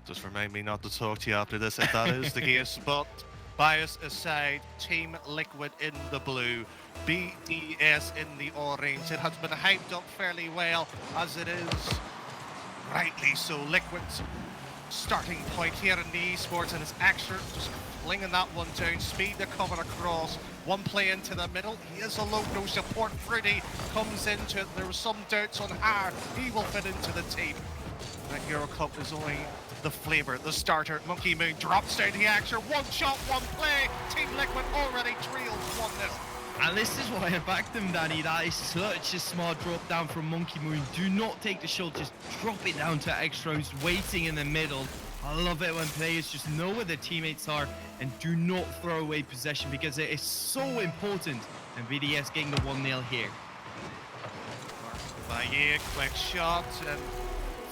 Just remind me not to talk to you after this if that is the case. But bias aside, Team Liquid in the blue, BDS in the orange. It has been hyped up fairly well as it is. Rightly so. Liquid's starting point here in the esports, and it's extra just flinging that one down. Speed to cover across. One play into the middle. He is alone, no support. Fruity comes into it. There was some doubts on how he will fit into the team. That Euro Cup is only the flavour, the starter. Monkey Moon drops down the action. One shot, one play. Team Liquid already trails 1-0. And this is why I backed them, Danny. That is such a smart drop down from Monkey Moon. Do not take the shot, just drop it down to extra, who's waiting in the middle. I love it when players just know where their teammates are and do not throw away possession, because it is so important. And BDS getting the 1-0 here. Baguette, quick shot, and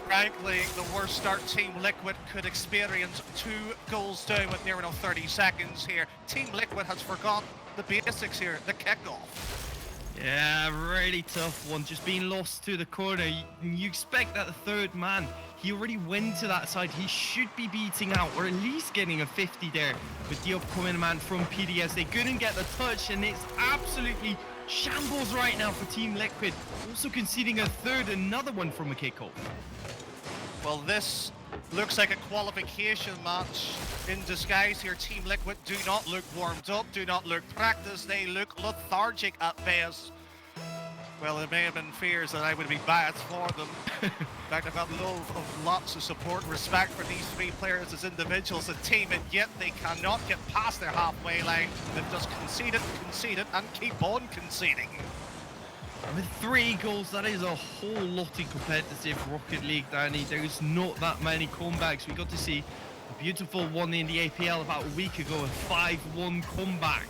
frankly, the worst start Team Liquid could experience. 2 goals down with near enough 30 seconds here. Team Liquid has forgot the basics here, the kickoff. Yeah, really tough one. Just being lost to the corner. You expect that the third man, he already went to that side. He should be beating out, or at least getting a 50 there with the upcoming man from PDS. They couldn't get the touch, and it's absolutely shambles right now for Team Liquid. Also conceding a third, another one from a kickoff. Well, this looks like a qualification match in disguise here. Team Liquid do not look warmed up, do not look practiced. They look lethargic at best. Well, there may have been fears that I would be bad for them. In fact, I've got lots of support and respect for these 3 players as individuals and team, and yet they cannot get past their halfway line. They've just conceded, and keep on conceding. With 3 goals, that is a whole lot in competitive Rocket League, Danny. There's not that many comebacks. We got to see a beautiful one in the APL about a week ago, a 5-1 comeback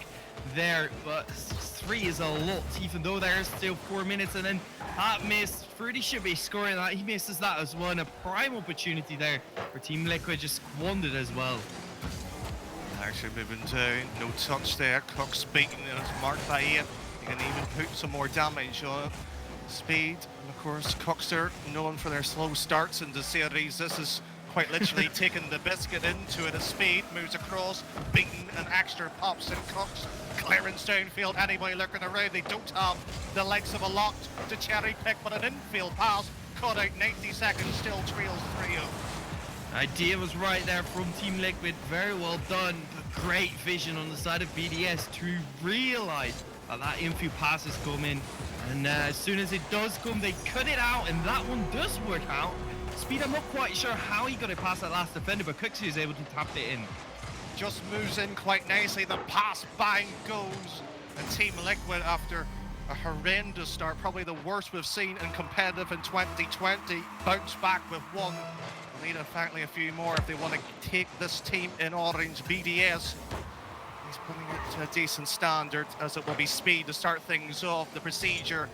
there, but 3 is a lot, even though there's still 4 minutes, and then that miss. Fruity should be scoring that. He misses that as well, and a prime opportunity there for Team Liquid just squandered as well. Actually moving down, no touch there. Cook's beaten and it's marked by 8. You can even put some more damage on it. Speed, and of course, Cookster, known for their slow starts in the series. This is quite literally taking the biscuit into it. A Speed moves across, beaten, and extra pops in Cooks. Clearance downfield, anybody looking around. They don't have the legs of a lot to cherry pick, but an infield pass caught out 90 seconds, still trails 3-0. Idea was right there from Team Liquid. Very well done. Great vision on the side of BDS to realize that infield pass is coming, and as soon as it does come, they cut it out, and that one does work out. Speed, I'm not quite sure how he got it past that last defender, but Cooksey is able to tap it in. Just moves in quite nicely, the pass bang goes, and Team Liquid, after a horrendous start, probably the worst we've seen in competitive in 2020, bounce back with 1. They'll need, in fact, a few more if they want to take this team in orange. BDS, he's putting it to a decent standard, as it will be Speed to start things off. The procedure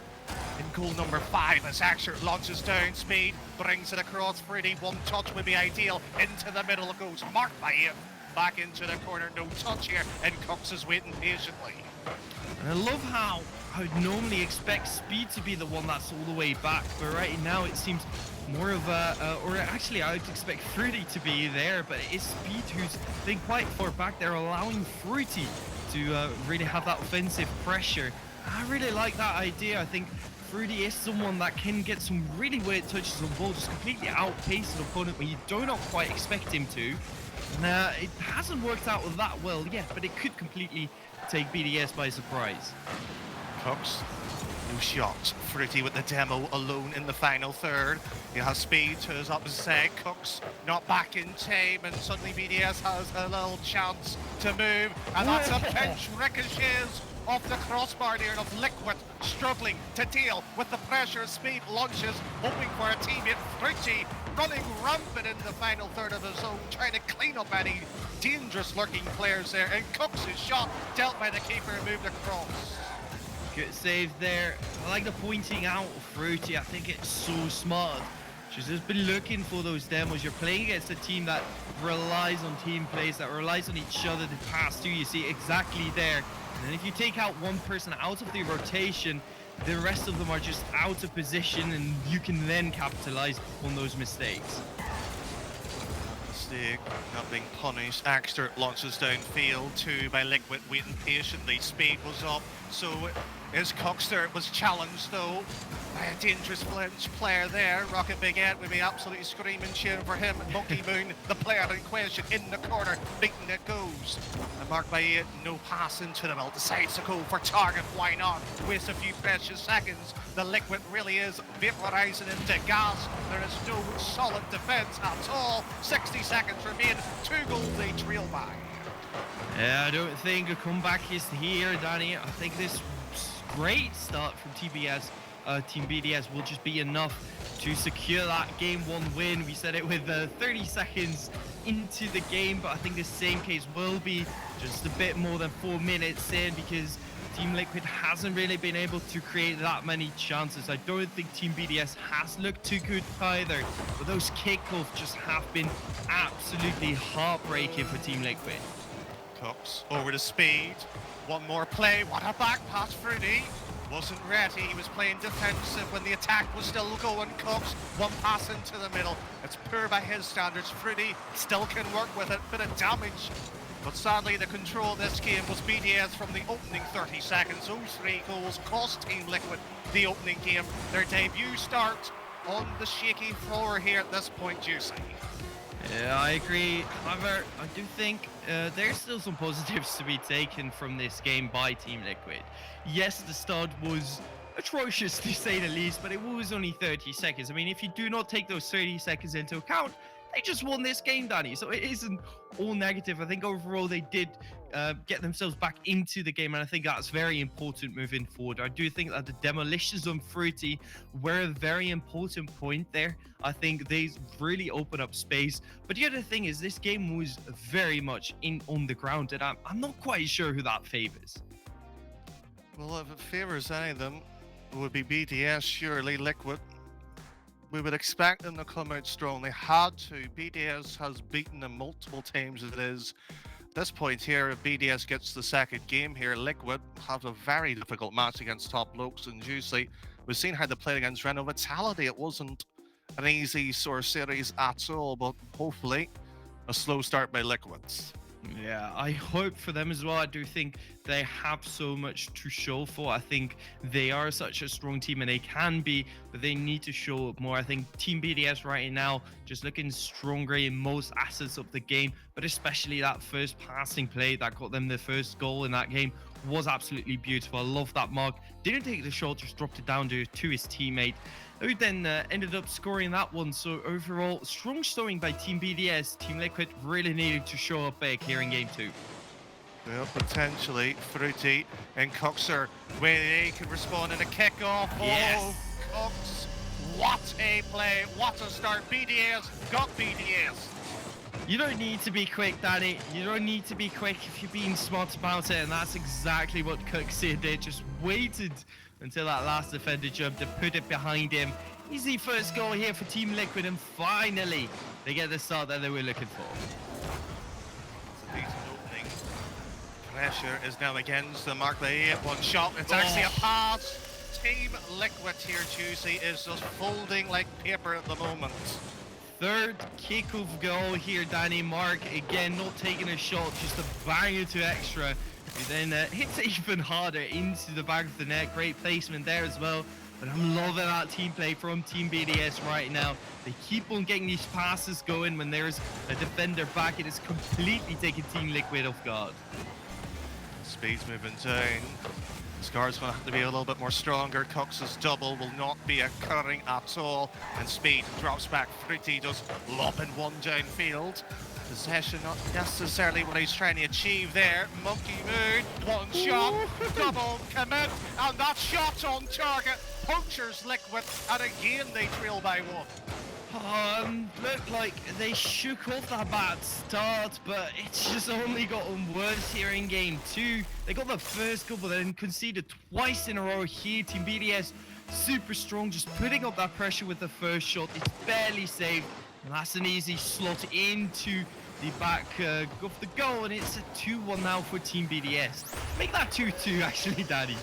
in goal number 5 as Axer launches down. Speed brings it across. Fruity, 1 touch would be ideal. Into the middle it goes, marked by 8. Back into the corner, no touch here, and Cox is waiting patiently. And I love how I would normally expect Speed to be the one that's all the way back, but right now it seems more of a, or actually I would expect Fruity to be there, but it is Speed who's been quite far back there, allowing Fruity to really have that offensive pressure. I really like that idea. I think Fruity is someone that can get some really weird touches on ball, just completely outpace an opponent when you do not quite expect him to. And it hasn't worked out that well yet, but it could completely take BDS by surprise. Cox, no shot. Fruity with the demo alone in the final third. He has Speed to his opposite side. Cox not back in time, and suddenly BDS has a little chance to move, and that's a pinch ricochets off the crossbar there of Liquid, struggling to deal with the pressure. Speed launches, hoping for a teammate. Fruity running rampant in the final third of his own, trying to clean up any dangerous lurking players there, and Cooks' shot dealt by the keeper and moved across. Good save there. I like the pointing out of Fruity. I think it's so smart. She's just been looking for those demos. You're playing against a team that relies on team plays, that relies on each other to pass to. You see exactly there. And if you take out one person out of the rotation, the rest of them are just out of position, and you can then capitalize on those mistakes. mistake, not being punished. Axter launches downfield, 2 by Liquid, waiting patiently. Speed was up, so is Coxter. Was challenged though by a dangerous flinch player there. Rocket Baguette would be absolutely screaming, cheering for him. Monkey Moon, the player in question, in the corner, beating it goes. And marked by 8, no pass into the middle. Decides to go for target, why not? Waste a few precious seconds. The Liquid really is vaporizing into gas. There is no solid defense at all. 60 seconds remain, 2 goals they trail by. Yeah, I don't think a comeback is here, Danny. I think this great start from Team BDS will just be enough to secure that game 1 win. We said it with 30 seconds into the game, but I think the same case will be just a bit more than 4 minutes in, because Team Liquid hasn't really been able to create that many chances. I don't think Team BDS has looked too good either, but those kickoffs just have been absolutely heartbreaking for Team Liquid. Cox over to Speed. One more play. What a back pass, Fruity. Wasn't ready. He was playing defensive when the attack was still going. Cox, one pass into the middle. It's poor by his standards. Fruity still can work with it. Bit of damage. But sadly, the control of this game was BDS from the opening 30 seconds. Those 3 goals cost Team Liquid the opening game. Their debut start on the shaky floor here at this point, Joessi. Yeah, I agree. However, I do think there's still some positives to be taken from this game by Team Liquid. Yes, the start was atrocious to say the least, but it was only 30 seconds. I mean, if you do not take those 30 seconds into account, they just won this game, Danny. So it isn't all negative. I think overall they did get themselves back into the game, and I think that's very important moving forward. I do think that the demolitions on Fruity were a very important point there. I think they really opened up space. But the other thing is, this game was very much on the ground, and I'm not quite sure who that favors. Well, if it favors any of them, it would be BDS, surely. Liquid, we would expect them to come out strong. They had to. BDS has beaten them multiple times as it is. At this point here, if BDS gets the second game here, Liquid have a very difficult match against top blokes and Joessi. We've seen how they played against Reno Vitality. It wasn't an easy sort of series at all, but hopefully a slow start by Liquids. Yeah, I hope for them as well. I do think they have so much to show for. I think they are such a strong team, and they can be, but they need to show up more. I think Team BDS right now just looking stronger in most assets of the game, but especially that first passing play that got them the first goal in that game was absolutely beautiful. I love that mark. Didn't take the shot, just dropped it down to his teammate, who then ended up scoring that one. So overall, strong showing by Team BDS. Team Liquid really needed to show up big here in Game 2. Well, potentially, Fruity and Coxer, where they can respond in a kickoff. Yes. Oh, Cox, what a play, what a start. BDS got BDS. You don't need to be quick, Danny. You don't need to be quick if you're being smart about it, and that's exactly what Coxer did. Just waited until that last defender jumped and put it behind him. Easy first goal here for Team Liquid, and finally they get the start that they were looking for. It's a decent opening. Pressure is now against the mark by 8. One shot, it's actually a pass. Team Liquid here, Joessi, is just folding like paper at the moment. Third kickoff goal here, Danny. Mark again not taking a shot, just a banger to extra. He then hits even harder into the back of the net. Great placement there as well. But I'm loving that team play from Team BDS right now. They keep on getting these passes going when there's a defender back. It is completely taking Team Liquid off guard. Speed's moving down. Scar's going to have to be a little bit more stronger. Cox's double will not be occurring at all. And Speed drops back. Fruity just lobbing one downfield. Possession not necessarily what he's trying to achieve there. Monkey Moon, one shot, double commit, and that shot on target punctures Liquid, and again they trail by 1. Looked like they shook off that bad start, but it's just only gotten worse here in Game 2. They got the first goal, but then conceded twice in a row here. Team BDS super strong, just putting up that pressure with the first shot. It's barely saved, and that's an easy slot into the back of the goal, and it's a 2-1 now for Team BDS. Make that 2-2 actually, Daddy.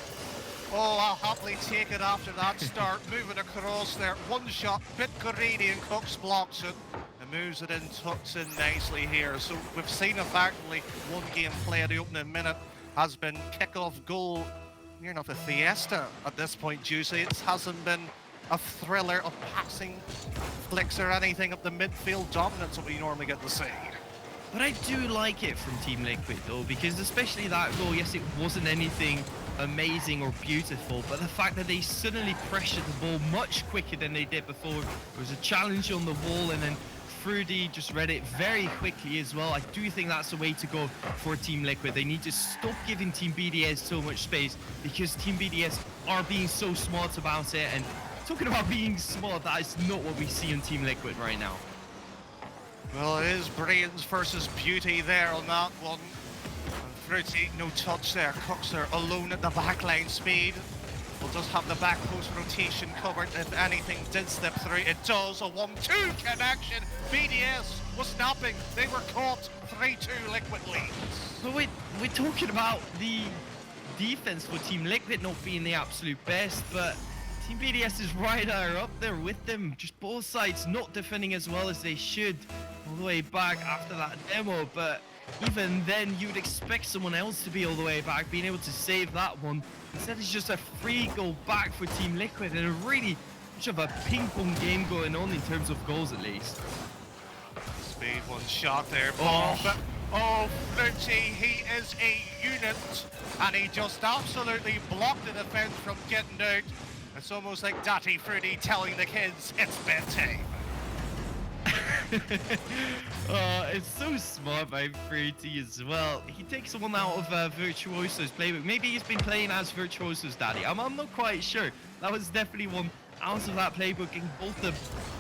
Oh, I'll happily take it after that start. Moving across there, one shot, bit greedy, and Cox blocks it. and moves it in, tucks in nicely here. So we've seen effectively one game play. The opening minute has been kickoff goal, near enough a fiesta at this point, Joessi. It hasn't been a thriller of passing flicks or anything of the midfield dominance that we normally get to see. But I do like it from Team Liquid though, because especially that goal, yes, it wasn't anything amazing or beautiful, but the fact that they suddenly pressured the ball much quicker than they did before. There was a challenge on the wall, and then Fruity just read it very quickly as well. I do think that's the way to go for Team Liquid. They need to stop giving Team BDS so much space, because Team BDS are being so smart about it. And talking about being smart, that is not what we see on Team Liquid right now. Well, it is brains versus beauty there on that one. Fruity, no touch there. Cooks are alone at the backline. Speed will just have the back post rotation covered if anything did slip through. It does. A 1-2 connection. BDS was snapping. They were caught. 3-2 Liquid leads. So we're talking about the defense for Team Liquid not being the absolute best, but Team BDS is right up there with them. Just both sides not defending as well as they should all the way back after that demo, but even then you would expect someone else to be all the way back, being able to save that one. Instead it's just a free goal back for Team Liquid, and a really much of a ping pong game going on in terms of goals at least. Speed, one shot there. Fruity, he is a unit, and he just absolutely blocked the defense from getting out. It's almost like Daddy Fruity telling the kids it's bedtime. It's so smart by Fruity as well. He takes someone out of Virtuoso's playbook. Maybe he's been playing as Virtuoso's daddy. I'm not quite sure. That was definitely one out of that playbook, getting both the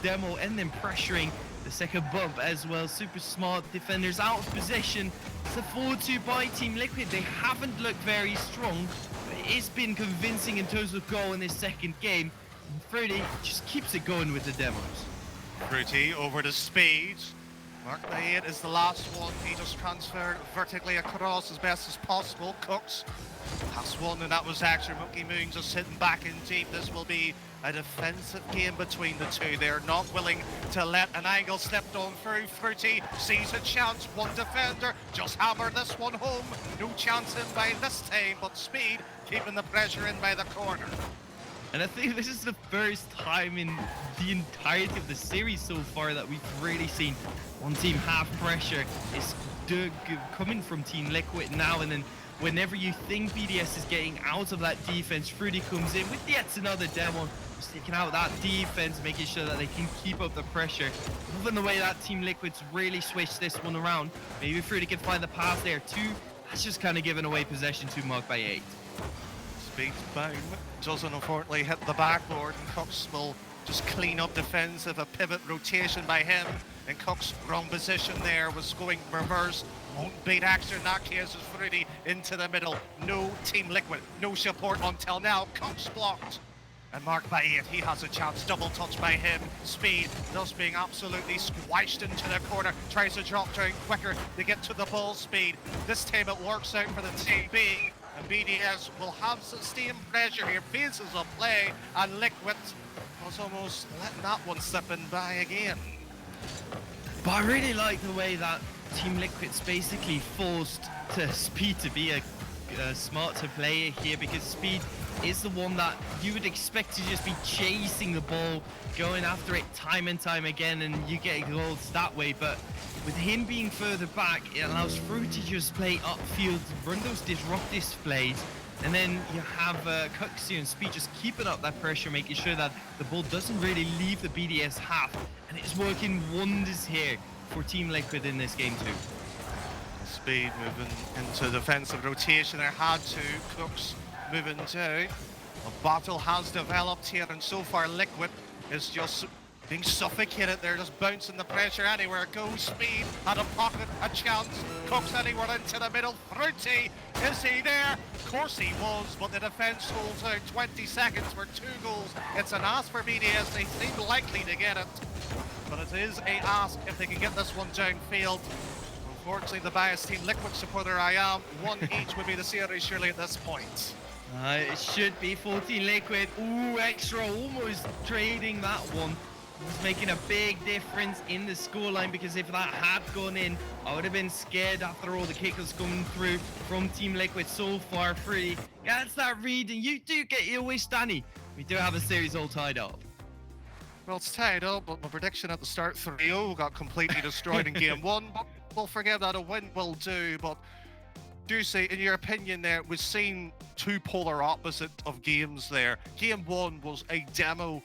demo and then pressuring the second bump as well. Super smart defenders out of position. It's a 4-2 by Team Liquid. They haven't looked very strong, but it's been convincing in terms of goal in this second game. And Fruity just keeps it going with the demos. Fruity over to Speed. Mark Baguette is the last one. He just transferred vertically across as best as possible. Cooks has one, and that was extra. Monkey Moon just sitting back in deep. This will be a defensive game between the two. They're not willing to let an angle slip on through. Fruity sees a chance. One defender just hammer this one home. No chance in by this time, but Speed keeping the pressure in by the corner. And I think this is the first time in the entirety of the series so far that we've really seen one team have pressure. It's coming from Team Liquid now, and then whenever you think BDS is getting out of that defense, Fruity comes in with yet another demo, just taking out that defense, making sure that they can keep up the pressure. Loving the way that Team Liquid's really switched this one around. Maybe Fruity can find the pass there too. That's just kind of giving away possession to Mark by 8. Speed's bound, doesn't unfortunately hit the backboard, and Cooks will just clean up defensive. A pivot rotation by him, and Cooks wrong position there, was going reverse. Won't beat extra in that case as Fruity into the middle. No Team Liquid, no support until now. Cooks blocked. And Mark by 8, he has a chance. Double touch by him. Speed just being absolutely squashed into the corner. Tries to drop down quicker to get to the ball. Speed. This time it works out for the team being. And BDS will have sustained pressure here. Phases of play, and Liquid was almost letting that one slip in by again. But I really like the way that Team Liquid's basically forced to Speed to be a smarter player here, because Speed is the one that you would expect to just be chasing the ball, going after it time and time again, and you get goals that way. But with him being further back, it allows Fruity to just play upfield, run those disruptive plays, and then you have Cuxie and Speed just keeping up that pressure, making sure that the ball doesn't really leave the BDS half, and it's working wonders here for Team Liquid in this game too. Speed moving into defensive rotation. There had to. Cooks moving down. A battle has developed here, and so far Liquid is just being suffocated. They're just bouncing the pressure anywhere it goes. Speed had a pocket, a chance. Cooks anywhere into the middle. Fruity, is he there? Of course he was, but the defense holds out. 20 seconds for 2 goals. It's an ask for BDS. They seem likely to get it, but it is a ask if they can get this one downfield. Unfortunately, the biased Team Liquid supporter I am, one each would be the series surely at this point. It should be 14 Liquid. Ooh, extra, almost trading that one. was making a big difference in the scoreline, because if that had gone in, I would have been scared after all the kickers coming through from Team Liquid so far. Free gets that read, and you do get your wish, Danny. We do have a series all tied up. Well, it's tied up, but my prediction at the start, 3-0, got completely destroyed in game one. But we'll forget that, a win will do. But Joessi, in your opinion there, we've seen two polar opposite of games there. Game one was a demo,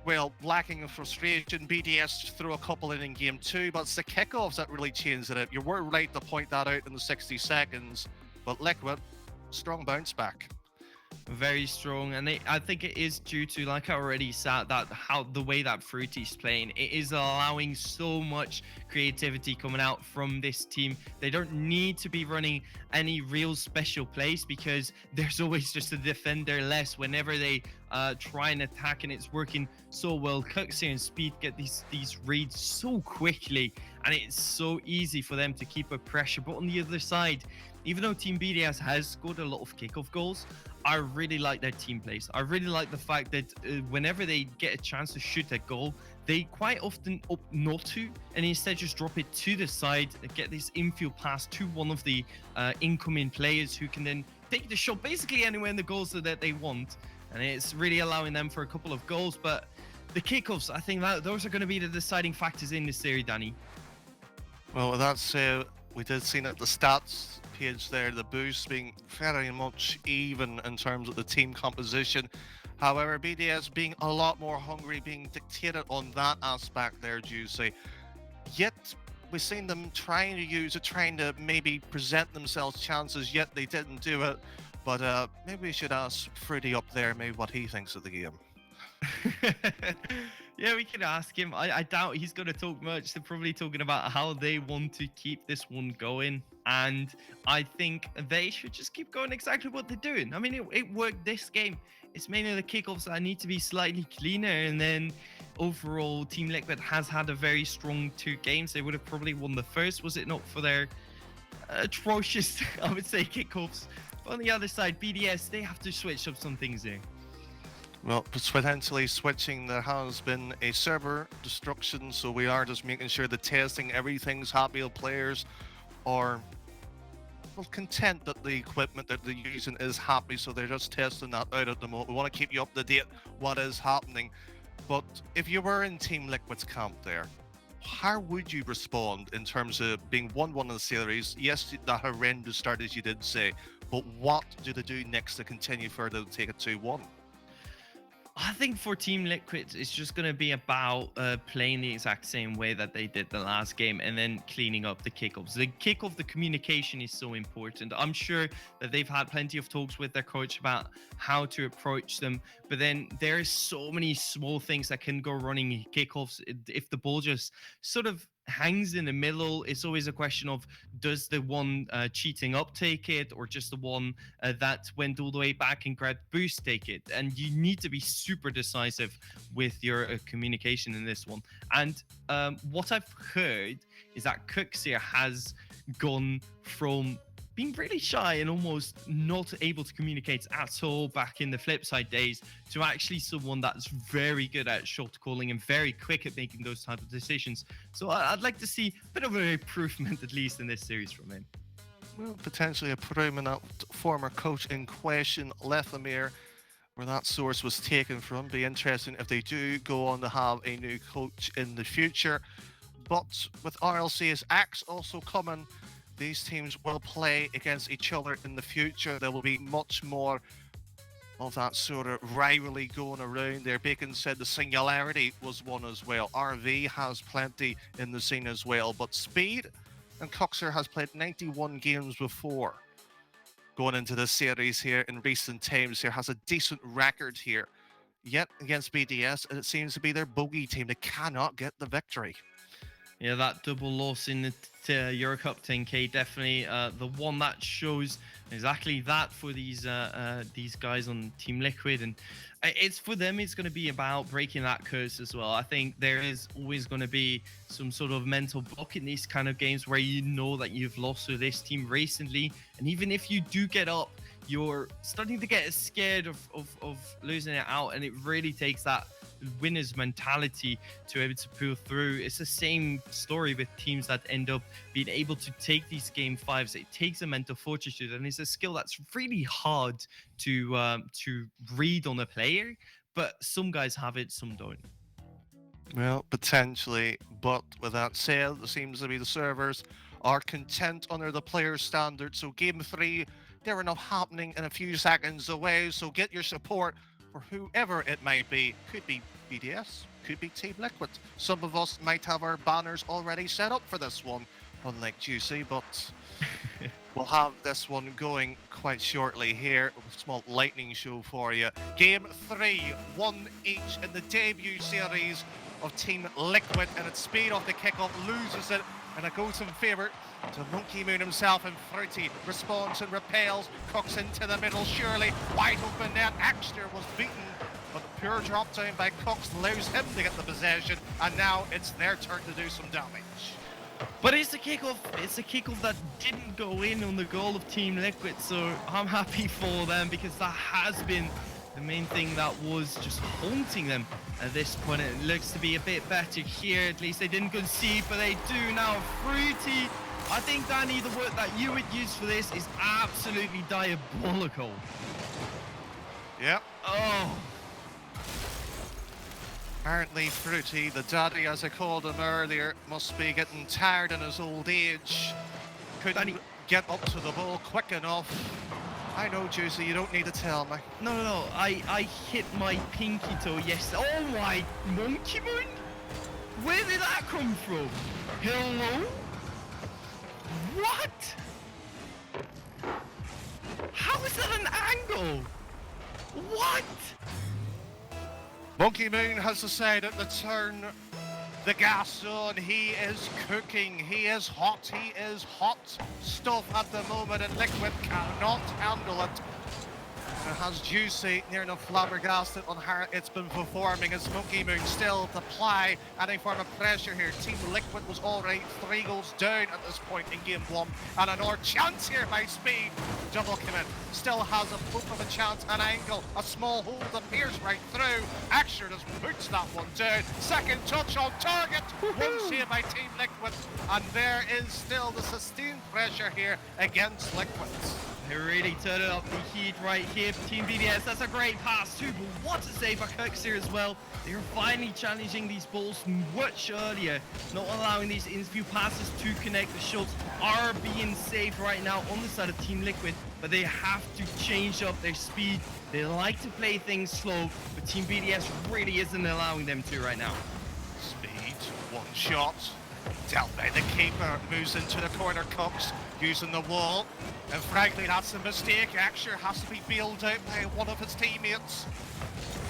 well, lacking in frustration. BDS threw a couple in game two, but it's the kickoffs that really changed it. You were right to point that out in the 60 seconds, but Liquid, strong bounce back. Very strong, and I think it is due to, like I already said, that how the way that Fruity's playing, it is allowing so much creativity coming out from this team. They don't need to be running any real special plays, because there's always just a defender less whenever they try and attack, and it's working so well. Cuxia and Speed get these reads so quickly, and it's so easy for them to keep up pressure. But on the other side, even though Team BDS has scored a lot of kickoff goals, I really like their team plays. I really like the fact that whenever they get a chance to shoot a goal, they quite often opt not to, and instead just drop it to the side, get this infield pass to one of the incoming players, who can then take the shot basically anywhere in the goals that they want. And it's really allowing them for a couple of goals. But the kickoffs, I think that those are going to be the deciding factors in this series, Danny. Well, that's we did see at the stats page there, the boost being very much even in terms of the team composition. However, BDS being a lot more hungry, being dictated on that aspect there, Joessi. Yet we've seen them trying to use it, trying to maybe present themselves chances, yet they didn't do it. But maybe we should ask Fruity up there maybe what he thinks of the game. Yeah, we can ask him. I doubt he's going to talk much. They're probably talking about how they want to keep this one going. And I think they should just keep going exactly what they're doing. I mean, it worked this game. It's mainly the kickoffs that need to be slightly cleaner. And then overall, Team Liquid has had a very strong 2 games. They would have probably won the first, was it not for their atrocious, I would say, kickoffs. But on the other side, BDS, they have to switch up some things there. Well, potentially switching, there has been a server destruction, so we are just making sure the testing, everything's happy. The players are, well, content that the equipment that they're using is happy, so they're just testing that out at the moment. We want to keep you up to date what is happening. But if you were in Team Liquid's camp there, how would you respond in terms of being 1-1 in the series? Yes, that horrendous start, as you did say, but what do they do next to continue further to take it 2-1? I think for Team Liquid, it's just going to be about playing the exact same way that they did the last game, and then cleaning up the kickoffs. The kickoff, the communication is so important. I'm sure that they've had plenty of talks with their coach about how to approach them, but then there's so many small things that can go running in kickoffs. If the ball just sort of hangs in the middle, it's always a question of, does the one cheating up take it, or just the one that went all the way back and grabbed boost take it? And you need to be super decisive with your communication in this one. And what I've heard is that Cuxia has gone from being really shy and almost not able to communicate at all back in the Flipside days to actually someone that's very good at shot calling and very quick at making those type of decisions. So I'd like to see a bit of an improvement, at least in this series, from him. Well, potentially a improvement that former coach in question, Lethamere, where that source was taken from. Be interesting if they do go on to have a new coach in the future. But with RLC's Axe also coming, these teams will play against each other in the future. There will be much more of that sort of rivalry going around there. Bacon said the singularity was one as well. RV has plenty in the scene as well. But Speed and Coxer has played 91 games before going into the series here in recent times. Here has a decent record here. Yet against BDS, and it seems to be their bogey team. They cannot get the victory. Yeah, that double loss in the Euro Cup 10K, definitely the one that shows exactly that for these guys on Team Liquid. And it's for them, it's going to be about breaking that curse as well. I think there is always going to be some sort of mental block in these kind of games where you know that you've lost to this team recently. And even if you do get up, you're starting to get scared of losing it out. And it really takes that winner's mentality to be able to pull through. It's the same story with teams that end up being able to take these game 5s. It takes a mental fortitude, and it's a skill that's really hard to read on a player. But some guys have it, some don't. Well, potentially, but with that said, it seems to be the servers are content under the player standard. So game 3, they're enough happening in a few seconds away. So get your support for whoever it might be. Could be BDS, could be Team Liquid. Some of us might have our banners already set up for this one, unlike Joessi, but we'll have this one going quite shortly here. A small lightning show for you. Game 3, 1 each in the debut series of Team Liquid, and its speed off the kickoff loses it, and it goes in favour to Monkey Moon himself, and Fruity responds and repels. Cooks into the middle, surely wide open net. Axter was beaten, but the pure drop down by Cooks allows him to get the possession, and now it's their turn to do some damage. But it's a kickoff. It's a kickoff that didn't go in on the goal of Team Liquid, so I'm happy for them, because that has been the main thing that was just haunting them at this point. It looks to be a bit better here. At least they didn't concede, but they do now. Fruity, I think, Danny, the word that you would use for this is absolutely diabolical. Yep. Oh. Apparently Fruity, the daddy as I called him earlier, must be getting tired in his old age. Couldn't get up to the ball quick enough. I know, Joessi, you don't need to tell me. No, I hit my pinky toe yesterday. Oh my, Monkey Moon? Where did that come from? Hello? What? How is that an angle? What? Monkey Moon has decided to turn the gas on. He is cooking. He is hot. He is hot stuff at the moment, and Liquid cannot handle it. It has Joessi near enough flabbergasted on how it's been performing, as Monkey Moon still to apply any form of pressure here. Team Liquid was already 3 goals down at this point in game 1, and another chance here by Speed. Double commit. Still has a hope of a chance, an angle, a small hole that pierce right through. Axter just puts that one down. Second touch on target. One save by Team Liquid, and there is still the sustained pressure here against Liquid. They're really turning up the heat right here for Team BDS. That's a great pass too, but what a save by Kerr here as well. They're finally challenging these balls much earlier, not allowing these in-view passes to connect. The shots are being saved right now on the side of Team Liquid, but they have to change up their speed. They like to play things slow, but Team BDS really isn't allowing them to right now. Speed, one shot. Dealt by the keeper, moves into the corner, Cooks using the wall, and frankly that's a mistake. Axter has to be bailed out by one of his teammates.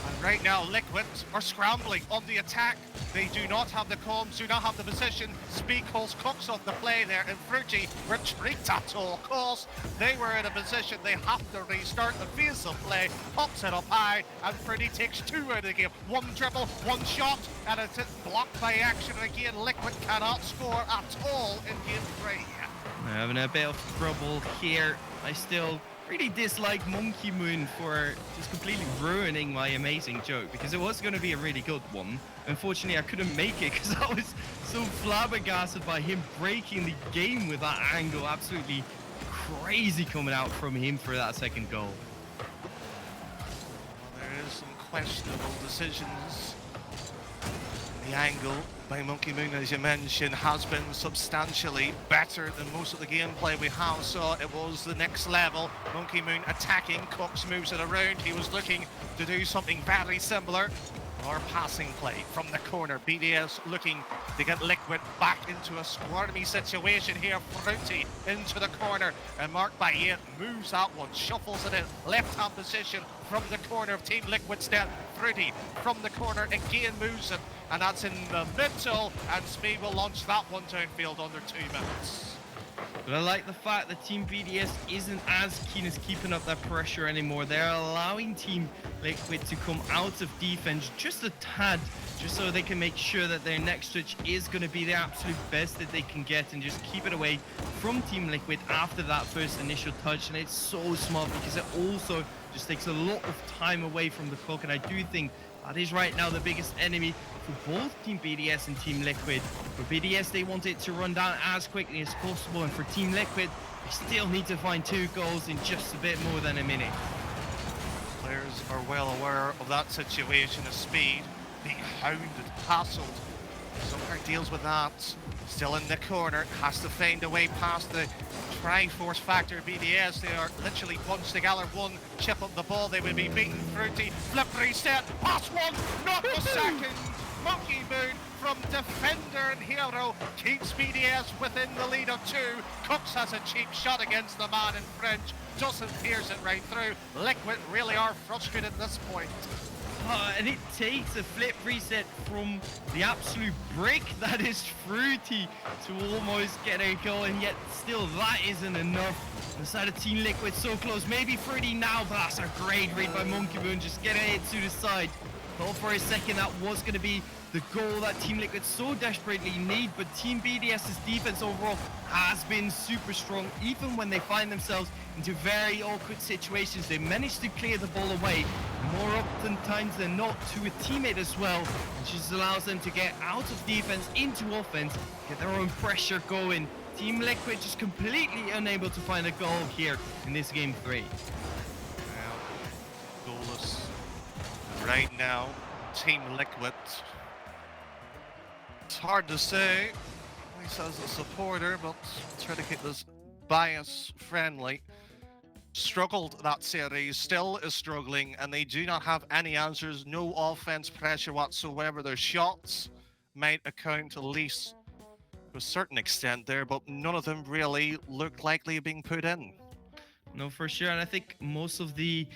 And right now Liquid are scrambling on the attack. They do not have the comms, do not have the position. Speed calls Cooks on the play there, and Fruity retreat at all costs. They were in a position, they have to restart the phase of play. Pops it up high, and Fruity takes 2 out of the game. One dribble, one shot, and it's blocked by action. Again, Liquid cannot score at all in game 3. They're having a bit of trouble here. I still really dislike Monkey Moon for just completely ruining my amazing joke, because it was going to be a really good one. Unfortunately, I couldn't make it because I was so flabbergasted by him breaking the game with that angle. Absolutely crazy coming out from him for that second goal. Well, there is some questionable decisions. The angle by Monkey Moon, as you mentioned, has been substantially better than most of the gameplay we have saw. It was the next level. Monkey Moon attacking, Cooks moves it around. He was looking to do something very similar. Or passing play from the corner. BDS looking to get Liquid back into a squirmy situation here. Fruity into the corner, and marked by Baguette moves that one, shuffles it in. Left-hand position from the corner of Team Liquid's net. Fruity from the corner again moves it, and that's in the middle, and Speed will launch that one downfield under 2 minutes. But I like the fact that Team BDS isn't as keen as keeping up that pressure anymore. They're allowing Team Liquid to come out of defense just a tad, just so they can make sure that their next switch is going to be the absolute best that they can get, and just keep it away from Team Liquid after that first initial touch. And it's so smart because it also just takes a lot of time away from the clock, and I do think That is right now the biggest enemy for both Team BDS and Team Liquid. For BDS, they want it to run down as quickly as possible, and for Team Liquid, they still need to find 2 goals in just a bit more than a minute. Players are well aware of that situation of speed, being hounded, hassled. Zumper deals with that. Still in the corner, has to find a way past the Triforce factor BDS. They are literally bunched together. One chip up the ball, they will be beaten. Fruity, flip reset, pass one, not the second. Monkey Moon from defender and hero keeps BDS within the lead of 2. Cooks has a cheap shot against the man in French. Doesn't pierce it right through. Liquid really are frustrated at this point. And it takes a flip reset from the absolute brick that is Fruity to almost get a goal, and yet still that isn't enough. The side of Team Liquid so close, maybe Fruity now, but that's a great read by Monkey Moon, just getting it to the side. Thought for a second that was going to be the goal that Team Liquid so desperately need, but Team BDS's defense overall has been super strong. Even when they find themselves into very awkward situations, they manage to clear the ball away more often times than not to a teammate as well, which just allows them to get out of defense into offense, get their own pressure going. Team Liquid just completely unable to find a goal here in this game 3. Goalless right now, Team Liquid. It's hard to say, at least as a supporter, but try to keep this bias friendly. Struggled that series, still is struggling, and they do not have any answers, no offense pressure whatsoever. Their shots might account at least to a certain extent there, but none of them really look likely being put in. No, for sure, and I think most of the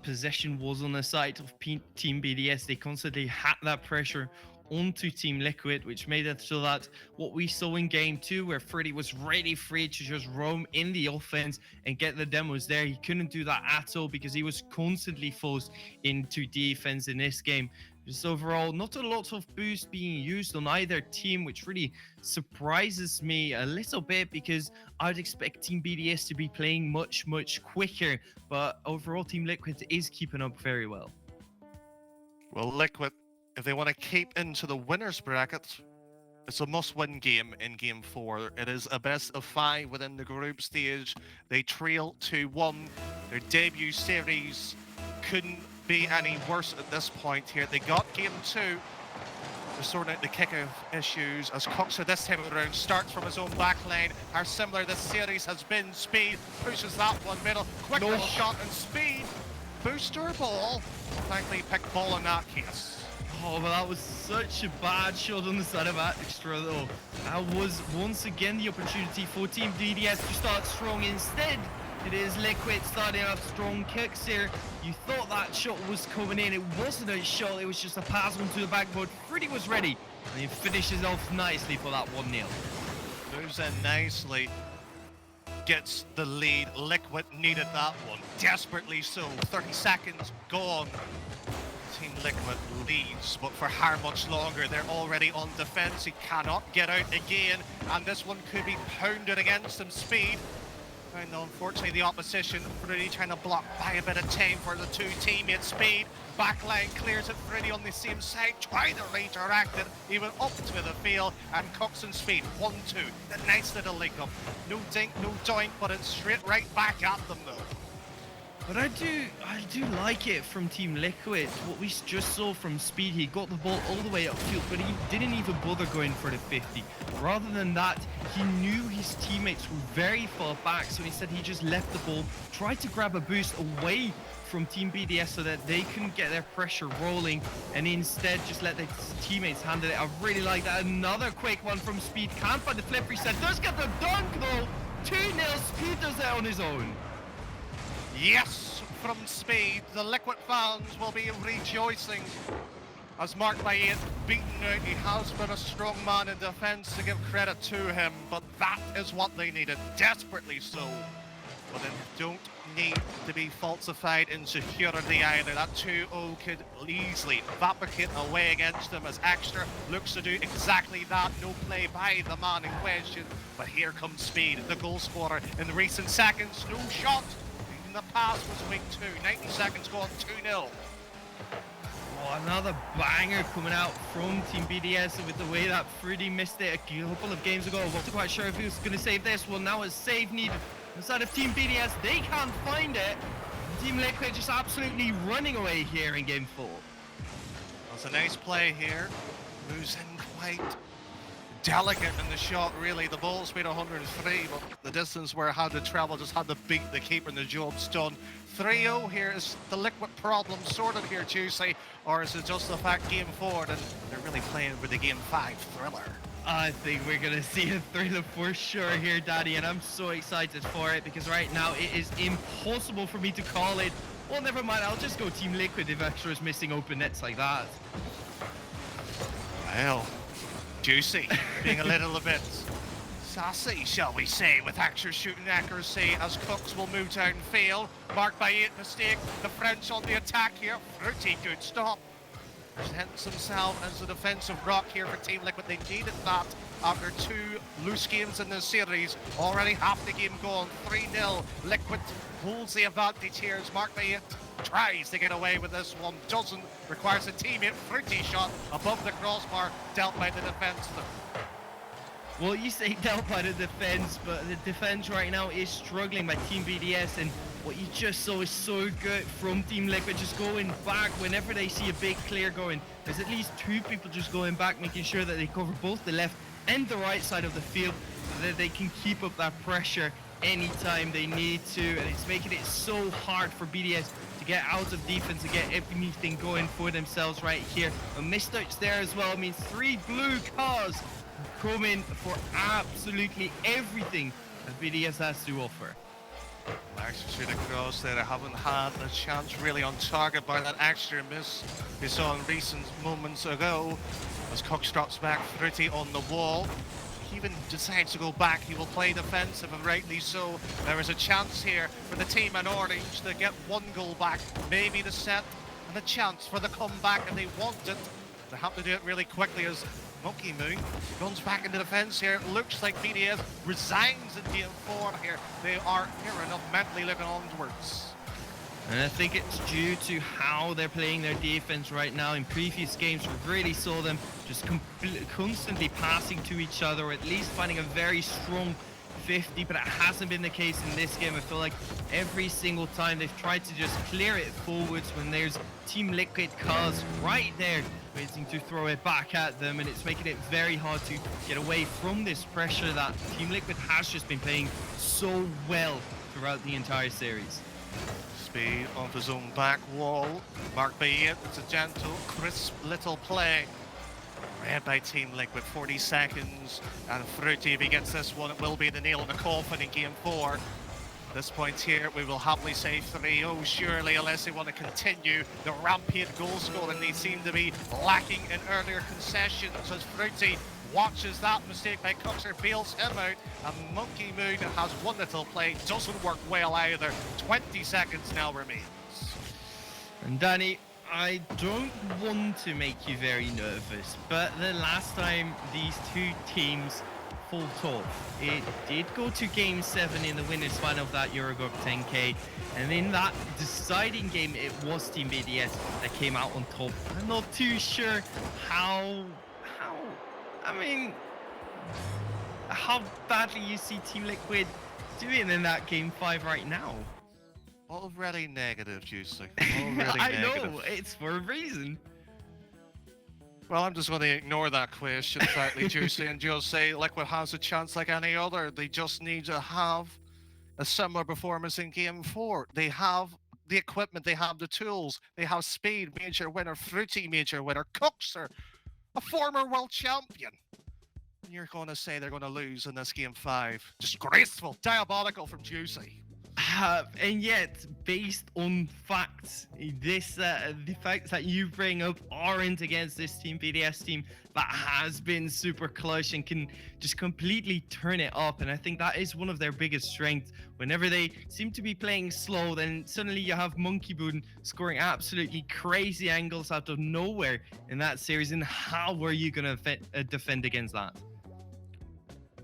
possession was on the side of Team BDS. They constantly had that pressure onto Team Liquid, which made it so that what we saw in game 2, where Freddy was really free to just roam in the offense and get the demos there, he couldn't do that at all because he was constantly forced into defense in this game. Just overall, not a lot of boost being used on either team, which really surprises me a little bit because I'd expect Team BDS to be playing much quicker, but overall Team Liquid is keeping up very well. Well, Liquid, if they want to keep into the winners bracket, it's a must-win game in Game 4. It is a best of 5 within the group stage. They trail 2-1. Their debut series couldn't be any worse at this point here. They got Game 2 to sort out the kick-off issues as Coxer this time around starts from his own back lane. How similar this series has been. Speed pushes that one middle. Quick little shot and Speed. Booster ball. Thankfully picked ball in that case. Oh, but that was such a bad shot on the side of Extra though. That was once again the opportunity for Team BDS to start strong. Instead, it is Liquid starting out strong. Kicks here. You thought that shot was coming in. It wasn't a shot, it was just a pass onto the backboard. Freddy was ready, and he finishes off nicely for that 1-0. Moves in nicely. Gets the lead. Liquid needed that one. Desperately so. 30 seconds gone. Team Liquid leads, but for how much longer? They're already on defense. He cannot get out again, and this one could be pounded against him. Speed. And unfortunately, the opposition really trying to block by a bit of time for the 2 teammates. Speed. Backline clears it. Freddy on the same side, trying to redirect it. He went up to the field, and Cox and Speed 1-2. The nice little link up. No dink, no doink, but it's straight right back at them though. But I do like it from Team Liquid. What we just saw from Speed, he got the ball all the way upfield, but he didn't even bother going for the 50. Rather than that, he knew his teammates were very far back, so instead he just left the ball, tried to grab a boost away from Team BDS so that they couldn't get their pressure rolling, and instead just let their teammates handle it. I really like that. Another quick one from Speed. Can't find the flip reset. Does get the dunk though. 2-0. Speed does that on his own. Yes, from Speed, the Liquid fans will be rejoicing. As marked by 8, beaten out, he has been a strong man in defence, to give credit to him, but that is what they needed, desperately so. But then don't need to be falsified insecurity either. That 2-0 could easily vapidate away against them as Extra looks to do exactly that. No play by the man in question, but here comes Speed, the goal scorer in the recent seconds. No shot. The pass was weak too. 90 seconds gone, 2-0. Oh, another banger coming out from Team BDS with the way that Fruity missed it a couple of games ago. Wasn't quite sure if he was going to save this one. Now it's save needed. Inside of Team BDS, they can't find it. Team Liquid just absolutely running away here in game 4. That's a nice play here. Moves in quite delicate in the shot, really. The ball speed 103, but the distance where it had to travel just had to beat the keeper and the job's done. 3-0 here. Is the Liquid problem sorted here, Joessi, or is it just the fact game 4 and they're really playing for the game 5 thriller? I think we're going to see a thriller for sure here, Daddy, and I'm so excited for it because right now it is impossible for me to call it. Well, never mind, I'll just go Team Liquid if Extra is missing open nets like that. Well, Joessi being a little bit sassy, shall we say, with Extra shooting accuracy as Cooks will move downfield. Marked by 8 mistake. The French on the attack here. Pretty good stop. Presents himself as a defensive rock here for Team Liquid. They needed that after 2 loose games in this series. Already half the game gone. 3-0. Liquid holds the advantage here as Mark by 8 tries to get away with this one. Doesn't. Requires a teammate. Fruity shot above the crossbar. Dealt by the defense. Well, you say dealt by the defense, but the defense right now is struggling by Team BDS, and what you just saw is so good from Team Liquid, just going back whenever they see a big clear going. There's at least 2 people just going back, making sure that they cover both the left and the right side of the field so that they can keep up that pressure anytime they need to, and it's making it so hard for BDS to get out of defense and get everything going for themselves right here. A mistouch there as well means 3 blue cars coming for absolutely everything that BDS has to offer. Actually straight across there. I haven't had a chance really on target by that extra miss we saw in recent moments ago. As Cook drops back, Fruity on the wall. He even decides to go back. He will play defensive, and rightly so. There is a chance here for the team in orange to get 1 goal back. Maybe the set and a chance for the comeback if they want it. They have to do it really quickly as Monkey Moon runs back into defense here. It looks like BDS resigns in game 4 here. They are near enough mentally looking onwards. And I think it's due to how they're playing their defense right now. In previous games, we really saw them just constantly passing to each other, or at least finding a very strong 50, but it hasn't been the case in this game. I feel like every single time they've tried to just clear it forwards when there's Team Liquid cars right there waiting to throw it back at them, and it's making it very hard to get away from this pressure that Team Liquid has just been playing so well throughout the entire series. Speed onto his own back wall. Marked by 8. It's a gentle, crisp little play. Read by Team Liquid, 40 seconds. And Fruity, if he gets this one, it will be the nail in the coffin in game 4. At this point here, we will happily say 3-0, surely, unless they want to continue the rampage goal scoring. They seem to be lacking in earlier concessions as Fruity watches that mistake by Coxer, bails him out, and Monkey Moon has 1 little play, doesn't work well either. 20 seconds now remains. And Danny, I don't want to make you very nervous, but the last time these 2 teams fought off, it did go to game 7 in the winners final of that Eurocup 10K, and in that deciding game it was Team BDS that came out on top. I'm not too sure how badly you see Team Liquid doing in that game 5 right now. Already negative, Joessi. I know, it's for a reason. Well, I'm just going to ignore that question slightly, Joessi, and just say Liquid has a chance like any other. They just need to have a similar performance in game 4. They have the equipment, they have the tools, they have speed, major winner, Fruity, major winner, Coxer, a former world champion. And you're going to say they're going to lose in this game 5. Disgraceful, diabolical from Joessi. And yet, based on facts, the facts that you bring up aren't against this Team BDS team that has been super clutch and can just completely turn it up. And I think that is one of their biggest strengths. Whenever they seem to be playing slow, then suddenly you have Monkey Moon scoring absolutely crazy angles out of nowhere in that series. And how are you going to defend against that?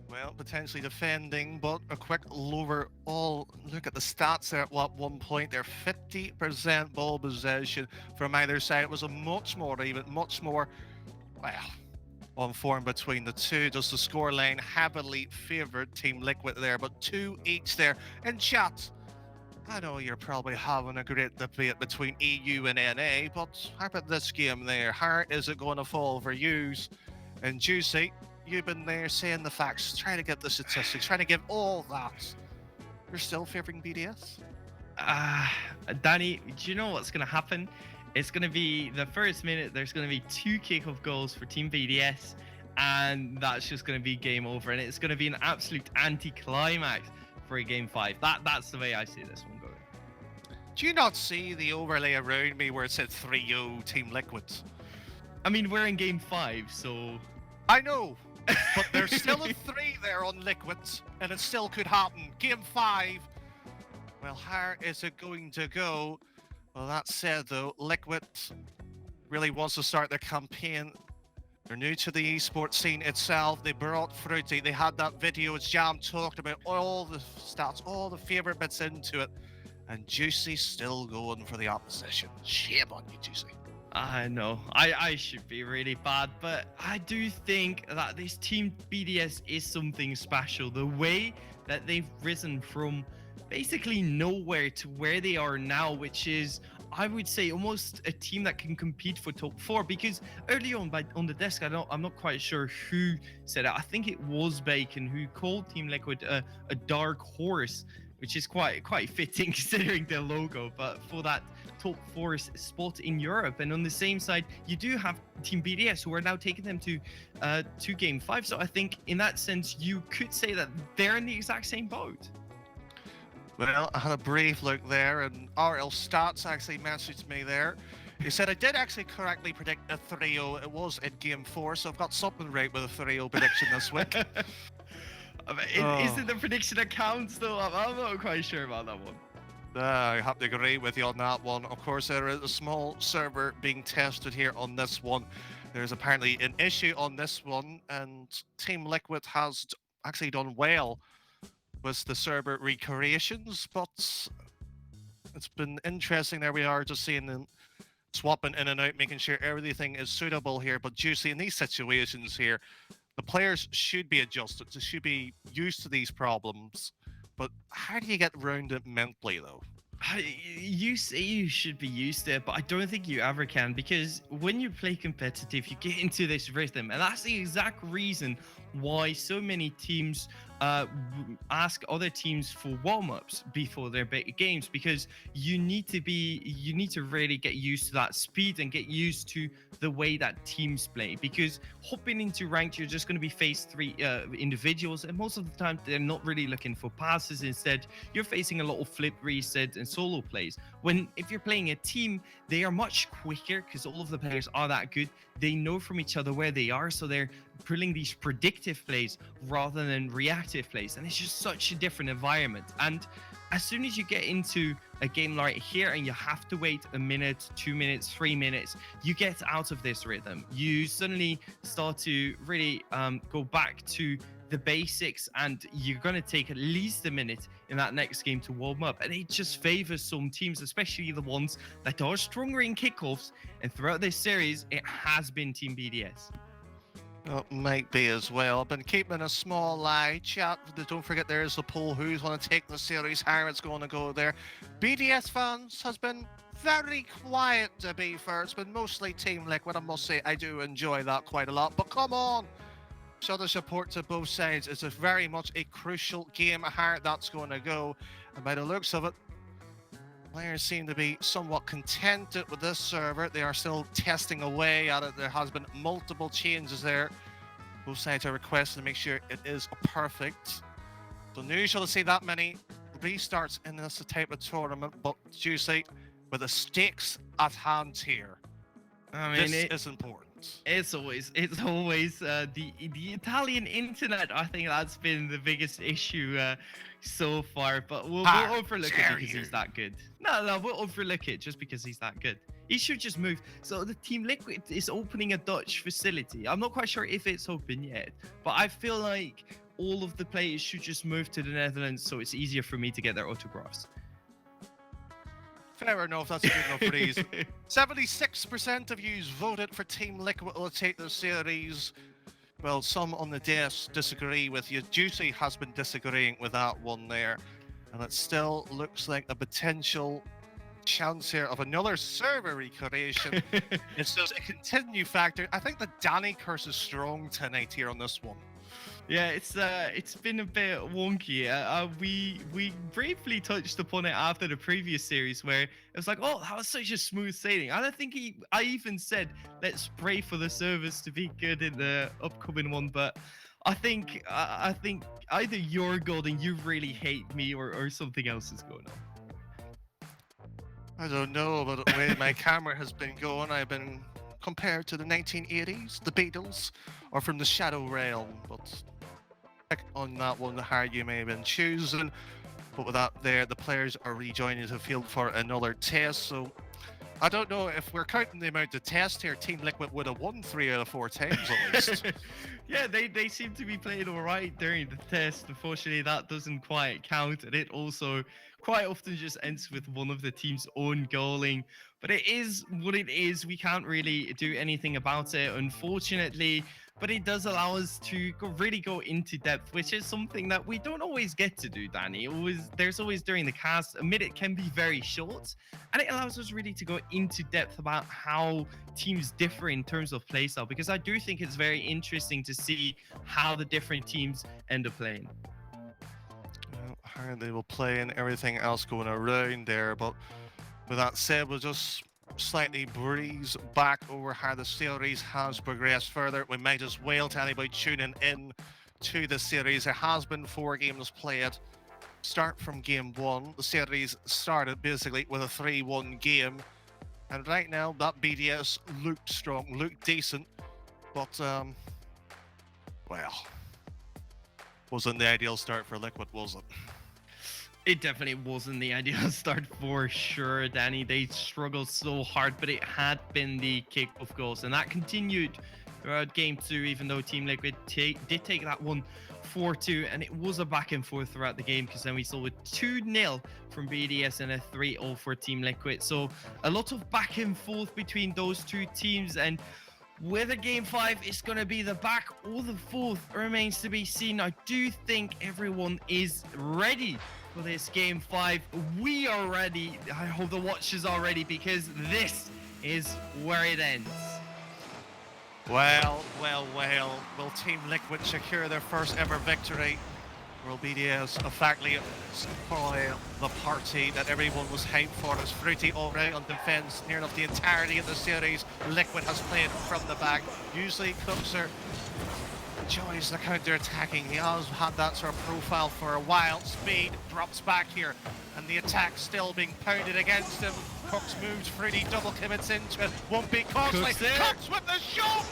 Well, potentially defending, but a quick lower all. Look at the stats there at 1 point. They're 50% ball possession from either side. It was a much more even, much more, well, on form between the two. Does the scoreline heavily favoured Team Liquid there, but 2 each there. In chat, I know you're probably having a great debate between EU and NA, but how about this game there? How is it going to fall for yous? And Joessi, you've been there saying the facts, trying to get the statistics, trying to give all that. You're still favouring BDS? Danny, do you know what's going to happen? It's going to be the first minute, there's going to be 2 kickoff goals for Team BDS, and that's just going to be game over. And it's going to be an absolute anti-climax for a game 5. That's the way I see this one going. Do you not see the overlay around me where it said 3-0 Team Liquid? I mean, we're in game 5, so... I know, but there's still a 3 there on Liquid, and it still could happen. Game 5. Well, how is it going to go? Well, that said, though, Liquid really wants to start their campaign. They're new to the esports scene itself. They brought Fruity. They had that video as Jam talked about, all the stats, all the favourite bits into it. And Joessi still going for the opposition. Shame on you, Joessi. I know, I should be really bad, but I do think that this Team BDS is something special. The way that they've risen from basically nowhere to where they are now, which is, I would say, almost a team that can compete for top 4. Because early on the desk, I'm not quite sure who said it. I think it was Bacon who called Team Liquid a dark horse, which is quite fitting considering their logo, but for that top 4 spot in Europe. And on the same side, you do have Team BDS, who are now taking them to game 5. So I think in that sense, you could say that they're in the exact same boat. Well, I had a brief look there, and RL Stats actually messaged me there. He said I did actually correctly predict a 3-0. It was in game 4, so I've got something right with a 3-0 prediction this week. Is it the prediction that counts, though? I'm not quite sure about that one. I have to agree with you on that one. Of course, there is a small server being tested here on this one. There's apparently an issue on this one, and Team Liquid has actually done well with the server recreations, but it's been interesting. There we are, just seeing them swapping in and out, making sure everything is suitable here. But Joessi, in these situations here, the players should be adjusted. They should be used to these problems. But how do you get around it mentally, though? You say you should be used to it, but I don't think you ever can, because when you play competitive, you get into this rhythm, and that's the exact reason why so many teams ask other teams for warm-ups before their big games, because you need to really get used to that speed and get used to the way that teams play. Because hopping into ranked, you're just going to be faced 3 individuals, and most of the time they're not really looking for passes. Instead, you're facing a lot of flip resets and solo plays. When if you're playing a team, they are much quicker because all of the players are that good. They know from each other where they are, so they're pulling these predictive plays rather than reactive plays, and it's just such a different environment. And as soon as you get into a game right here and you have to wait a minute, 2 minutes, 3 minutes, you get out of this rhythm. You suddenly start to really go back to the basics, and you're going to take at least a minute in that next game to warm up. And it just favors some teams, especially the ones that are stronger in kickoffs. And throughout this series, it has been Team BDS. Well, it might be as well. I've been keeping a small eye. Chat, don't forget there is the poll. Who's going to take the series? How it's going to go there. BDS fans has been very quiet, to be fair. It's been mostly Team Liquid. I must say I do enjoy that quite a lot. But come on, show the support to both sides. It's a very much a crucial game. How that's going to go. And by the looks of it, players seem to be somewhat contented with this server. They are still testing away at it. There has been multiple changes there. Both sides are requesting to make sure it is perfect. So unusual to see that many restarts in this type of tournament, but Joessi, with the stakes at hand here, I mean, this is important. It's always the Italian internet. I think that's been the biggest issue so far, but we'll overlook it because he's that good. No, we'll overlook it just because he's that good. He should just move. So the Team Liquid is opening a Dutch facility. I'm not quite sure if it's open yet, but I feel like all of the players should just move to the Netherlands so it's easier for me to get their autographs. Fair enough, that's a good enough reason. 76% of you voted for Team Liquid will take the series. Well, some on the DS disagree with you. Joessi has been disagreeing with that one there. And it still looks like a potential chance here of another server recreation. It's just a continue factor. I think the Danny curse is strong tonight here on this one. Yeah, it's been a bit wonky. We briefly touched upon it after the previous series where it was like, oh, that was such a smooth sailing. I don't think I even said let's pray for the servers to be good in the upcoming one, but I think either you're good and you really hate me or something else is going on. I don't know, but the way my camera has been going, I've been compared to the 1980s, the Beatles, or from the Shadow Realm, but on that one, how you may have been choosing. But with that there, the players are rejoining the field for another test. So I don't know if we're counting the amount of tests here. Team Liquid would have won 3 out of 4 times at least. Yeah, they seem to be playing all right during the test. Unfortunately, that doesn't quite count, and it also quite often just ends with one of the team's own goaling. But it is what it is. We can't really do anything about it, unfortunately. But it does allow us to really go into depth, which is something that we don't always get to do, Danny. There's always during the cast. A minute can be very short, and it allows us really to go into depth about how teams differ in terms of playstyle, because I do think it's very interesting to see how the different teams end up playing. How they will play and everything else going around there. But with that said, we'll just slightly breeze back over how the series has progressed further. We might as well tell anybody tuning in to the series. There has been 4 games played. Start from game 1. The series started basically with a 3-1 game. And right now, that BDS looked strong, looked decent. But, well, wasn't the ideal start for Liquid, was it? It definitely wasn't the ideal start for sure, Danny. They struggled so hard, but it had been the kick-off goals, and that continued throughout game 2, even though Team Liquid did take that one 4-2, and it was a back and forth throughout the game, because then we saw a 2-0 from BDS and a 3-0 for Team Liquid. So a lot of back and forth between those two teams, and whether game 5 is going to be the back or the forth remains to be seen. I do think everyone is ready for this game 5. We are ready. I hope the watchers are ready, because this is where it ends. Well. Will Team Liquid secure their first ever victory? Will BDS effectively spoil the party that everyone was hyped for? As Fruity already on defense near enough the entirety of the series. Liquid has played from the back. Usually Closer enjoys the counter-attacking. He has had that sort of profile for a while. Speed drops back here, and the attack still being pounded against him. Cooks moves, Fruity double commits into it. Won't be costly. Cooks with the shot!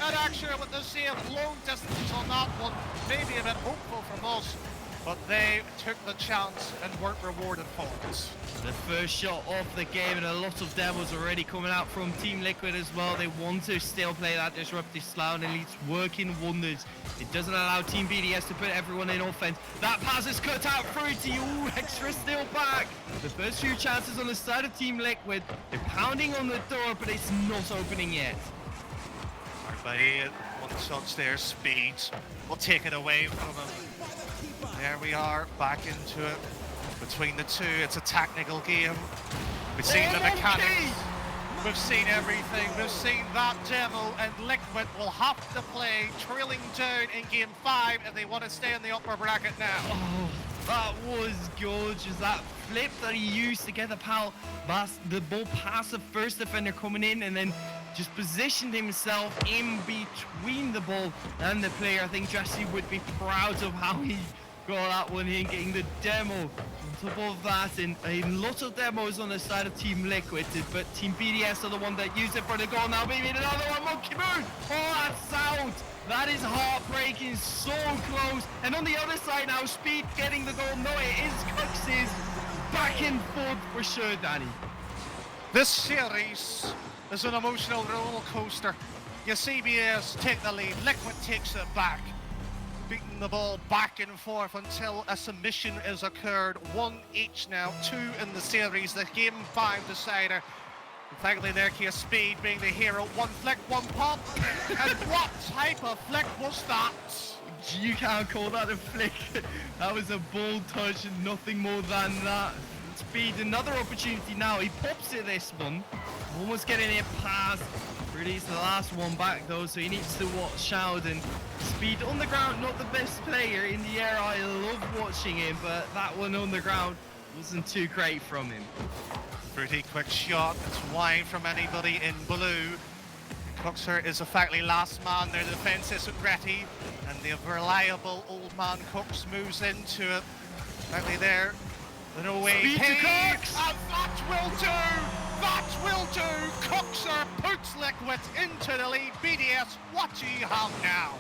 And actually with the save, long distance on that one. Maybe a bit hopeful from us, but they took the chance and weren't rewarded for it. The first shot off the game, and a lot of demos already coming out from Team Liquid as well. They want to still play that disruptive style, and it's working wonders. It doesn't allow Team BDS to put everyone in offense. That pass is cut out. Fruity, ooh, extra still back. The first few chances on the side of Team Liquid. They're pounding on the door, but it's not opening yet. Baguette, one touch there, Speed will take it away from him. There we are, back into it. Between the two, it's a technical game. We've seen the mechanics, we've seen everything, we've seen that demo, and Liquid will have to play trailing down in game 5 if they want to stay in the upper bracket now. Oh, that was gorgeous. That flip that he used to get the ball past the first defender coming in, and then just positioned himself in between the ball and the player. I think Joessi would be proud of how he got that one in, getting the demo on top of that, and a lot of demos on the side of Team Liquid, but Team BDS are the one that used it for the goal. Now maybe another one, Monkey Moon! Oh, that's out! That is heartbreaking, so close. And on the other side now, Speed getting the goal. No, it is Cooks' back and forth for sure, Danny. This series is an emotional roller coaster. You see BDS take the lead, Liquid takes it back. beating the ball back and forth until a submission is occurred. 1 each now, 2 in the series, the game 5 decider. Thankfully, in their case, Speed being the hero. 1 flick, 1 pop. And what type of flick was that? You can't call that a flick. That was a ball touch and nothing more than that. Speed, another opportunity now. He pops it this one. Almost getting it past. Pretty's the last one back though, so he needs to watch out. And Speed on the ground, not the best player. In the air, I love watching him, but that one on the ground wasn't too great from him. Pretty quick shot. It's wide from anybody in blue. Cookser is effectively last man. Their defense isn't ready. And the reliable old man Cooks moves into it. Effectively there. No way. Speed to Cooks! And that will do! That will do! Cookser puts Liquid into the lead. BDS, what do you have now?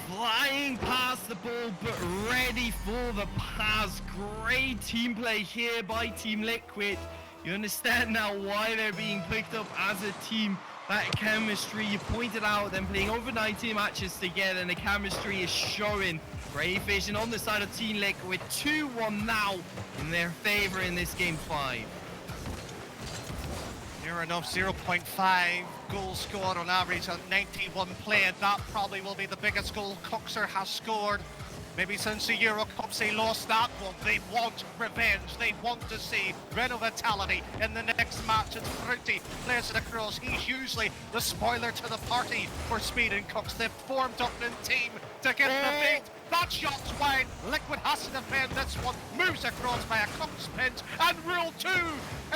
Flying past the ball, but ready for the pass. Great team play here by Team Liquid. You understand now why they're being picked up as a team. That chemistry, you pointed out them playing over 90 matches together, and the chemistry is showing. Great vision on the side of Team Liquid. 2-1 now in their favor in this game 5. Near enough, 0.5 goals scored on average on 91 played. That probably will be the biggest goal Cookser has scored. Maybe since the Euro Cups they lost that one. They want revenge. They want to see Renault Vitality in the next match. It's Fruity plays it across. He's usually the spoiler to the party for Speed and Cooks. They've formed up in team to get the beat. That shot's wide. Liquid has to defend this one. Moves across by a Cooks pinch. And Rule 2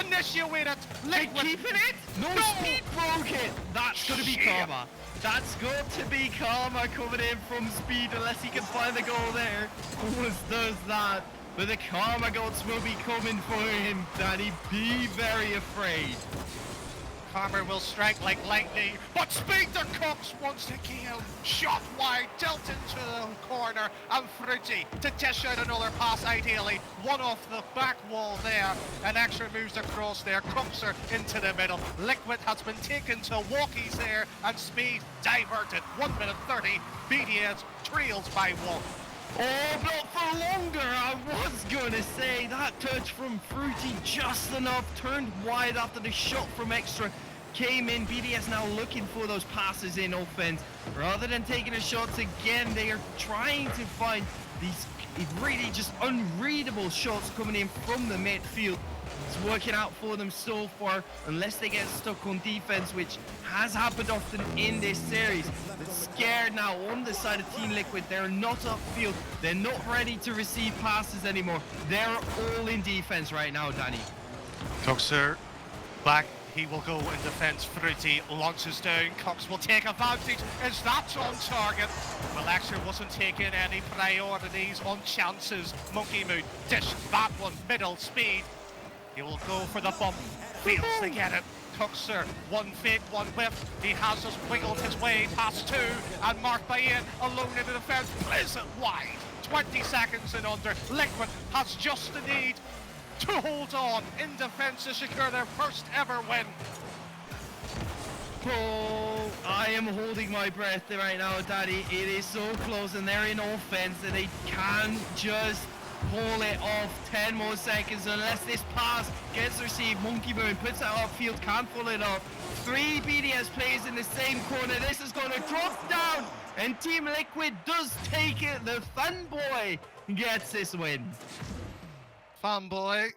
initiated. Liquid keeping it? No, Speed broke it. That's going to be karma. That's got to be karma coming in from Speed unless he can find the goal there. Almost does that. But the karma gods will be coming for him, Danny. Be very afraid. Karma will strike like lightning, but Speed to Cooks once again. Shot wide, dealt into the corner, and Fruity to dish out another pass ideally. One off the back wall there, and extra moves across there. Cookser into the middle. Liquid has been taken to walkies there, and Speed diverted. 1 minute 30. BDS trails by 1. Oh, not for longer. I was gonna say that touch from Fruity just enough, turned wide after the shot from extra came in. BDS now looking for those passes in offense. Rather than taking the shots again, they are trying to find these really just unreadable shots coming in from the midfield. It's working out for them so far, unless they get stuck on defense, which has happened often in this series. They're scared now on the side of Team Liquid. They're not upfield. They're not ready to receive passes anymore. They're all in defense right now, Danny. Cookser back. He will go in defence. Fruity launches down. Cox will take advantage. Is that on target? Well, Extra wasn't taking any priorities on chances. Monkey Moon dish that one. Middle Speed. He will go for the bump. Fails to get it. Cookser, one fake, one whip. He has just wiggled his way past 2 and marked by in alone in the defence. Plays it wide. 20 seconds and under. Liquid has just the need to hold on in defence to secure their first ever win. Oh, I am holding my breath right now, Daddy. It is so close, and they're in offense, and they can't just pull it off. 10 more seconds unless this pass gets received. Monkey Moon puts it upfield, can't pull it off. 3 BDS players in the same corner. This is going to drop down, and Team Liquid does take it. The fanboy gets this win. Fanboy,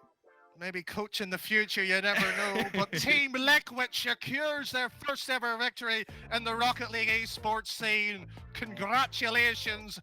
maybe coach in the future, you never know. But Team Liquid secures their first ever victory in the Rocket League esports scene. Congratulations,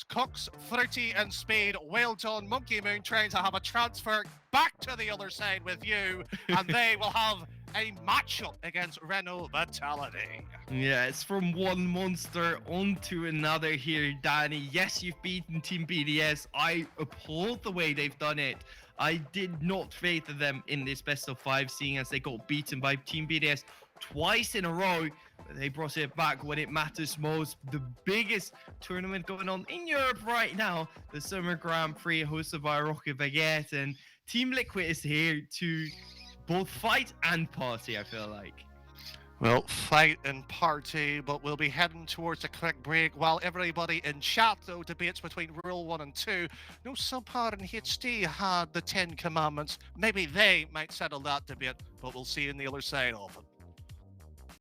Cooks, Fruity and Speed. Well done. Monkey Moon trying to have a transfer back to the other side with you, and they will have a matchup against Renault Vitality. Yeah, it's from one monster onto another here, Danny. Yes, you've beaten Team BDS. I applaud the way they've done it. I did not faith in them in this best of 5, seeing as they got beaten by Team BDS twice in a row. They brought it back when it matters most. The biggest tournament going on in Europe right now, the Summer Grand Prix hosted by Baguette, and Team Liquid is here to both fight and party, I feel like. Well, fight and party, but we'll be heading towards a quick break while everybody in chat, though, debates between Rule 1 and 2. No, Subpar and HD had the 10 Commandments. Maybe they might settle that debate, but we'll see you on the other side of it.